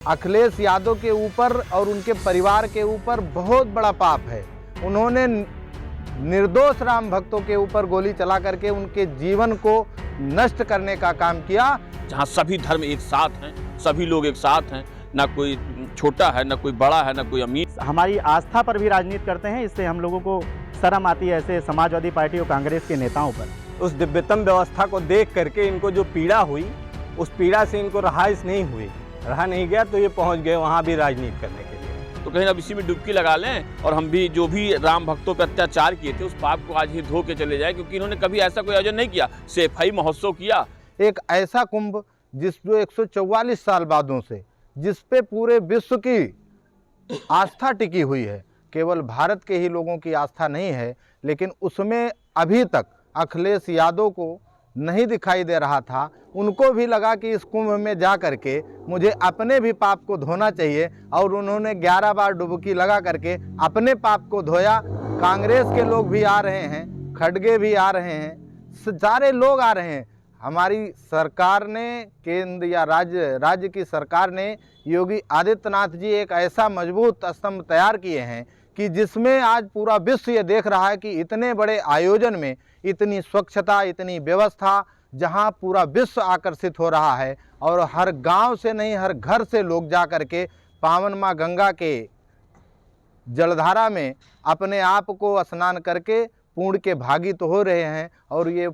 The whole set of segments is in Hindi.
अखिलेश यादव के ऊपर और उनके परिवार के ऊपर बहुत बड़ा पाप है। उन्होंने निर्दोष राम भक्तों के ऊपर गोली चला करके उनके जीवन को नष्ट करने का काम किया। जहाँ सभी धर्म एक साथ हैं, सभी लोग एक साथ हैं, ना कोई छोटा है, ना कोई बड़ा है, ना कोई अमीर। हमारी आस्था पर भी राजनीति करते हैं, इससे हम लोगों को शर्म आती है ऐसे समाजवादी पार्टी और कांग्रेस के नेताओं पर। उस दिव्यतम व्यवस्था को देख करके इनको जो पीड़ा हुई, उस पीड़ा से इनको रहाइश नहीं हुई, रहा नहीं गया, तो ये पहुंच गए वहां भी राजनीति करने के लिए। तो कहीं अब इसी में डुबकी लगा लें और हम भी जो भी राम भक्तों पर अत्याचार किए थे उस पाप को आज ही धो के चले जाए, क्योंकि इन्होंने कभी ऐसा कोई आयोजन नहीं किया। सेफाई महोत्सव किया, एक ऐसा कुंभ जिस जो 144 साल बादों से जिस पे पूरे विश्व की आस्था टिकी हुई है, केवल भारत के ही लोगों की आस्था नहीं है, लेकिन उसमें अभी तक अखिलेश यादव को नहीं दिखाई दे रहा था। उनको भी लगा कि इस कुंभ में जा करके मुझे अपने भी पाप को धोना चाहिए, और उन्होंने 11 बार डुबकी लगा करके अपने पाप को धोया। कांग्रेस के लोग भी आ रहे हैं, खड़गे भी आ रहे हैं, सारे लोग आ रहे हैं। हमारी सरकार ने, केंद्र या राज्य की सरकार ने, योगी आदित्यनाथ जी एक ऐसा मजबूत स्तंभ तैयार किए हैं कि जिसमें आज पूरा विश्व ये देख रहा है कि इतने बड़े आयोजन में इतनी स्वच्छता, इतनी व्यवस्था, जहां पूरा विश्व आकर्षित हो रहा है, और हर गांव से नहीं हर घर से लोग जा कर के पावन माँ गंगा के जलधारा में अपने आप को स्नान करके पुण्य के भागी तो हो रहे हैं, और ये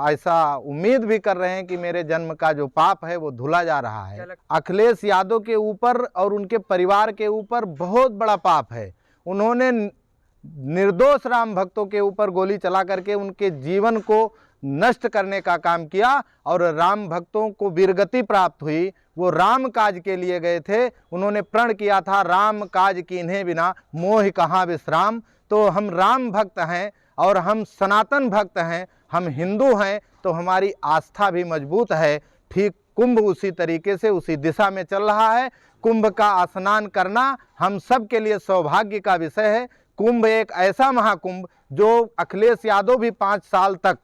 ऐसा उम्मीद भी कर रहे हैं कि मेरे जन्म का जो पाप है वो धुला जा रहा है। अखिलेश यादव के ऊपर और उनके परिवार के ऊपर बहुत बड़ा पाप है। उन्होंने निर्दोष राम भक्तों के ऊपर गोली चला करके उनके जीवन को नष्ट करने का काम किया, और राम भक्तों को वीरगति प्राप्त हुई। वो राम काज के लिए गए थे, उन्होंने प्रण किया था, राम काज कीन्हे बिना मोह कहाँ विश्राम। तो हम राम भक्त हैं और हम सनातन भक्त हैं, हम हिंदू हैं, तो हमारी आस्था भी मजबूत है। ठीक कुंभ उसी तरीके से उसी दिशा में चल रहा है। कुंभ का स्नान करना हम सब के लिए सौभाग्य का विषय है। कुंभ एक ऐसा महाकुंभ जो अखिलेश यादव भी 5 साल तक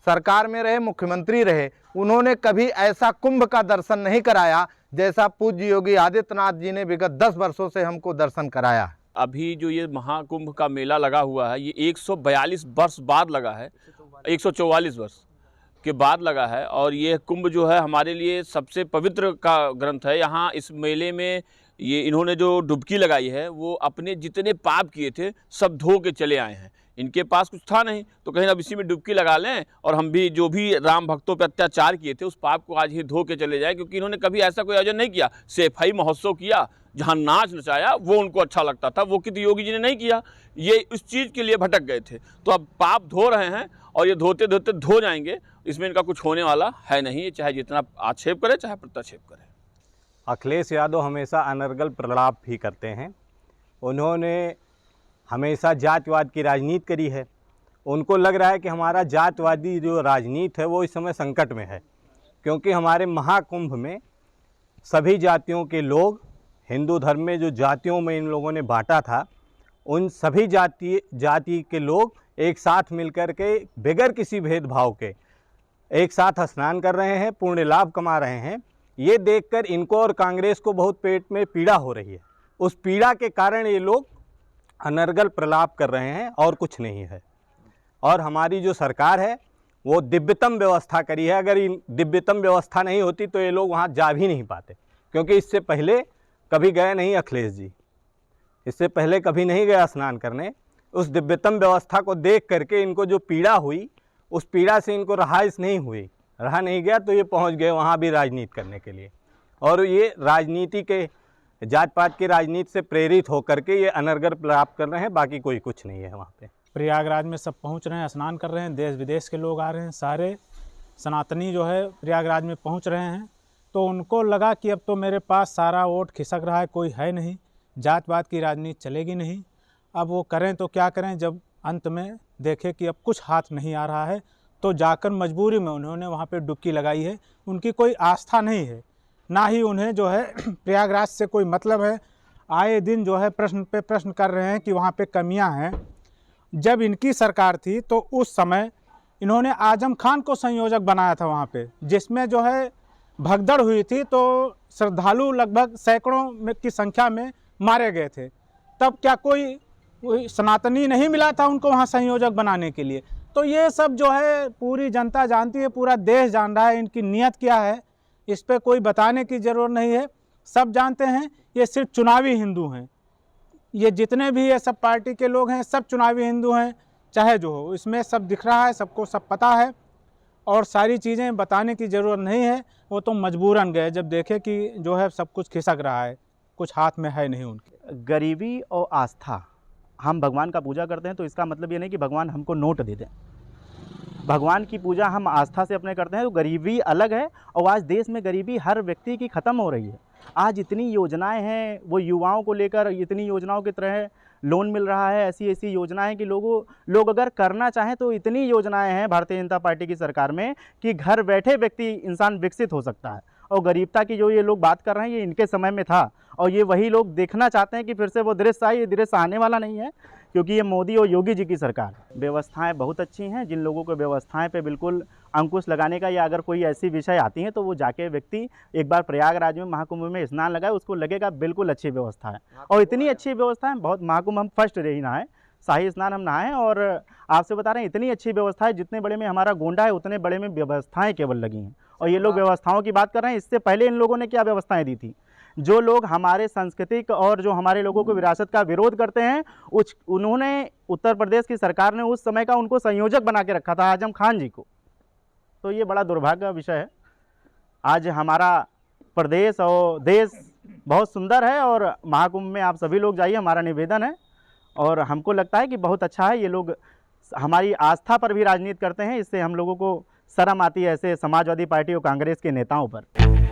सरकार में रहे, मुख्यमंत्री रहे, उन्होंने कभी ऐसा कुंभ का दर्शन नहीं कराया जैसा पूज्य योगी आदित्यनाथ जी ने विगत 10 वर्षों से हमको दर्शन कराया। अभी जो ये महाकुंभ का मेला लगा हुआ है, ये 142 वर्ष बाद लगा है, 144 वर्ष के बाद लगा है। और ये कुंभ जो है हमारे लिए सबसे पवित्र का ग्रंथ है। यहाँ इस मेले में ये इन्होंने जो डुबकी लगाई है वो अपने जितने पाप किए थे सब धो के चले आए हैं। इनके पास कुछ था नहीं, तो कहीं अब इसी में डुबकी लगा लें और हम भी जो भी राम भक्तों पर अत्याचार किए थे उस पाप को आज ही धो के चले जाए, क्योंकि इन्होंने कभी ऐसा कोई आयोजन नहीं किया। सेफाई महोत्सव किया, जहाँ नाच नचाया वो उनको अच्छा लगता था, वो किसी योगी जी ने नहीं किया। ये इस चीज़ के लिए भटक गए थे, तो अब पाप धो रहे हैं और ये धोते धोते धो जाएंगे। इसमें इनका कुछ होने वाला है नहीं, चाहे जितना आक्षेप करे चाहे प्रत्याक्षेप करे। अखिलेश यादव हमेशा अनर्गल प्रलाप भी करते हैं। उन्होंने हमेशा जातिवाद की राजनीति करी है। उनको लग रहा है कि हमारा जातिवादी जो राजनीति है वो इस समय संकट में है, क्योंकि हमारे महाकुंभ में सभी जातियों के लोग, हिंदू धर्म में जो जातियों में इन लोगों ने बांटा था, उन सभी जाति के लोग एक साथ मिलकर के बगैर किसी भेदभाव के एक साथ स्नान कर रहे हैं, पुण्य लाभ कमा रहे हैं। ये देखकर इनको और कांग्रेस को बहुत पेट में पीड़ा हो रही है। उस पीड़ा के कारण ये लोग अनर्गल प्रलाप कर रहे हैं और कुछ नहीं है। और हमारी जो सरकार है वो दिव्यतम व्यवस्था करी है। अगर दिव्यतम व्यवस्था नहीं होती तो ये लोग वहाँ जा भी नहीं पाते, क्योंकि इससे पहले कभी गए नहीं अखिलेश जी, इससे पहले कभी नहीं गया स्नान करने। उस दिव्यतम व्यवस्था को देख करके इनको जो पीड़ा हुई, उस पीड़ा से इनको रहाइश नहीं हुई, रहा नहीं गया, तो ये पहुंच गए वहाँ भी राजनीति करने के लिए। और ये राजनीति के, जात पात की राजनीति से प्रेरित होकर के ये अनर्गल प्रलाप कर रहे हैं, बाकी कोई कुछ नहीं है वहाँ पे। प्रयागराज में सब पहुँच रहे हैं, स्नान कर रहे हैं, देश विदेश के लोग आ रहे हैं, सारे सनातनी जो है प्रयागराज में पहुँच रहे हैं। तो उनको लगा कि अब तो मेरे पास सारा वोट खिसक रहा है, कोई है नहीं, जातपात की राजनीति चलेगी नहीं। अब वो करें तो क्या करें, जब अंत में देखे कि अब कुछ हाथ नहीं आ रहा है, तो जाकर मजबूरी में उन्होंने वहाँ पे डुबकी लगाई है। उनकी कोई आस्था नहीं है, ना ही उन्हें जो है प्रयागराज से कोई मतलब है। आए दिन जो है प्रश्न पे प्रश्न कर रहे हैं कि वहाँ पे कमियां हैं। जब इनकी सरकार थी तो उस समय इन्होंने आजम खान को संयोजक बनाया था वहाँ पे, जिसमें जो है भगदड़ हुई थी तो श्रद्धालु लगभग सैकड़ों की संख्या में मारे गए थे, तब क्या कोई सनातनी नहीं मिला था उनको वहाँ संयोजक बनाने के लिए? तो ये सब जो है पूरी जनता जानती है, पूरा देश जान रहा है इनकी नीयत क्या है, इस पे कोई बताने की ज़रूरत नहीं है, सब जानते हैं। ये सिर्फ चुनावी हिंदू हैं, ये जितने भी ये सब पार्टी के लोग हैं सब चुनावी हिंदू हैं, चाहे जो हो, इसमें सब दिख रहा है, सबको सब पता है और सारी चीज़ें बताने की ज़रूरत नहीं है। वो तो मजबूरन गए जब देखे कि जो है सब कुछ खिसक रहा है, कुछ हाथ में है नहीं उनके। गरीबी और आस्था, हम भगवान का पूजा करते हैं तो इसका मतलब ये नहीं कि भगवान हमको नोट दे दें। भगवान की पूजा हम आस्था से अपने करते हैं, तो गरीबी अलग है। और आज देश में गरीबी हर व्यक्ति की ख़त्म हो रही है। आज इतनी योजनाएं हैं, वो युवाओं को लेकर इतनी योजनाओं की तरह लोन मिल रहा है, ऐसी ऐसी योजनाएं कि लोग अगर करना चाहें तो इतनी योजनाएं हैं भारतीय जनता पार्टी की सरकार में कि घर बैठे व्यक्ति इंसान विकसित हो सकता है। और गरीबता की जो ये लोग बात कर रहे हैं ये इनके समय में था, और ये वही लोग देखना चाहते हैं कि फिर से वो दृश्य आए। ये दृश्य आने वाला नहीं है क्योंकि ये मोदी और योगी जी की सरकार। व्यवस्थाएं बहुत अच्छी हैं। जिन लोगों को व्यवस्थाएं पे बिल्कुल अंकुश लगाने का, या अगर कोई ऐसी विषय आती हैं तो वो जाके व्यक्ति एक बार प्रयागराज में महाकुंभ में स्नान लगाए, उसको लगेगा बिल्कुल अच्छी व्यवस्था है। और इतनी अच्छी व्यवस्था है, बहुत महाकुंभ हम फर्स्ट रही नहाए, शाही स्नान हम नहाएं, और आपसे बता रहे हैं इतनी अच्छी व्यवस्था है। जितने बड़े में हमारा गोंडा है उतने बड़े में व्यवस्थाएँ केवल लगी हैं। और ये लोग व्यवस्थाओं की बात कर रहे हैं, इससे पहले इन लोगों ने क्या व्यवस्थाएँ दी थी? जो लोग हमारे सांस्कृतिक और जो हमारे लोगों को विरासत का विरोध करते हैं, उन्होंने उत्तर प्रदेश की सरकार ने उस समय का उनको संयोजक बना के रखा था, आजम खान जी को। तो ये बड़ा दुर्भाग्य का विषय है। आज हमारा प्रदेश और देश बहुत सुंदर है, और महाकुंभ में आप सभी लोग जाइए, हमारा निवेदन है। और हमको लगता है कि बहुत अच्छा है। ये लोग हमारी आस्था पर भी राजनीति करते हैं, इससे हम लोगों को शर्म आती है ऐसे समाजवादी पार्टी और कांग्रेस के नेताओं पर।